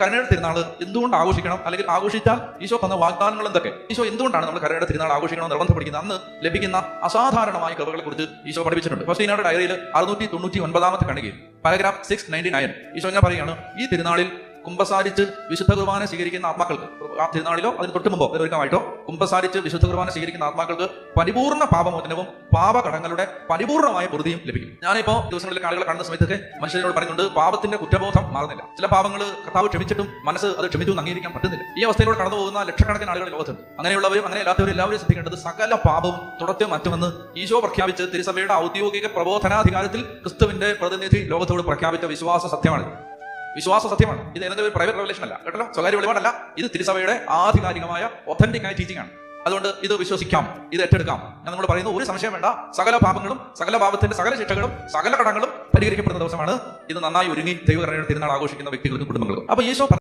കരുണയുടെ തിരുനാൾ എന്തുകൊണ്ട് ആഘോഷിക്കണം, അല്ലെങ്കിൽ ആഘോഷിച്ചാൽ ഈശോ തന്ന വാഗ്ദാനങ്ങൾ എന്തൊക്കെ, ഈശോ എന്തുകൊണ്ടാണ് നമ്മൾ കരുണയുടെ തിരുനാൾ ആഘോഷിക്കണം നിർബന്ധം പഠിക്കുന്നത്, അന്ന് ലഭിക്കുന്ന അസാധാരണമായ കൃപകളെ കുറിച്ച് ഈശോ പഠിപ്പിച്ചിട്ടുണ്ട്. ഫസ്റ്റീനയുടെ ഡയറിയിൽ 699 ഖണ്ഡികയിൽ പാരഗ്രാഫ് 699 ഈശോ ഇങ്ങനെ പറയുകയാണ്, ഈ തിരുനാളിൽ കുമ്പസാരിച്ച് വിശുദ്ധ കുർബാന സ്വീകരിക്കുന്ന ആത്മാക്കൾക്ക്, ആ തിരുനാളിലോ അതിന് തൊട്ട് മുമ്പോ ഒരുക്കമായിട്ടോ കുമ്പസാരിച്ച് വിശുദ്ധ കുർബാന സ്വീകരിക്കുന്ന ആത്മാക്കൾക്ക് പരിപൂർണ്ണ പാപമോചനവും പാപകടങ്ങളുടെ പരിപൂർണമായ പൊറുതിയും ലഭിക്കും. ഞാനിപ്പോ ദിവസങ്ങളിലെ ആളുകളെ കാണുന്ന സമയത്തൊക്കെ മനുഷ്യരോട് പറയുന്നുണ്ട്, പാപത്തിന്റെ കുറ്റബോധം മാറുന്നില്ല. ചില പാപങ്ങൾ കർത്താവ് ക്ഷമിച്ചിട്ടും മനസ്സ് അത് ക്ഷമിച്ചു അംഗീകരിക്കാൻ പറ്റുന്നില്ല. ഈ അവസ്ഥയിലൂടെ കടന്നു പോകുന്ന ലക്ഷക്കണക്കിന് ആളുകൾ ലോകത്തുണ്ട്. അങ്ങനെയുള്ളവരും അങ്ങനെ അല്ലാത്തവരും എല്ലാവരും ശ്രദ്ധിക്കേണ്ടത്, സകല പാപവും തുടച്ചു മാറ്റുമെന്ന് ഈശോ പ്രഖ്യാപിച്ച് തിരുസഭയുടെ ഔദ്യോഗിക പ്രബോധനാധികാരത്തിൽ ക്രിസ്തുവിന്റെ പ്രതിനിധി ലോകത്തോട് പ്രഖ്യാപിച്ച വിശ്വാസ സത്യമാണ്. വിശ്വാസ സത്യമാണ് ഇത്. ഏതെങ്കിലും ഒരു പ്രൈവറ്റ് റെവലേഷൻ അല്ല കേട്ടോ, സ്വകാര്യ വെളിപാടല്ല. ഇത് തിരുസഭയുടെ ആധികാരികമായ ഒത്തന്റിക് ആയ ടീച്ചിങ് ആണ്. അതുകൊണ്ട് ഇത് വിശ്വസിക്കാം, ഇത് ഏറ്റെടുക്കാം. ഞാൻ നമ്മൾ പറയുന്നു, ഒരു സംശയം വേണ്ട. സകല പാപങ്ങളും സകല പാപത്തിന്റെ സകല ശിക്ഷകളും സകല കടങ്ങളും പരിഹരിക്കപ്പെടുന്ന ദിവസമാണ്. ഇത് നന്നായി ഒരുങ്ങി ദൈവകരുണയുടെ തിരുനാൾ ആഘോഷിക്കുന്ന വ്യക്തികൾക്കും കുടുംബങ്ങൾക്കും. അപ്പൊ ഈശോ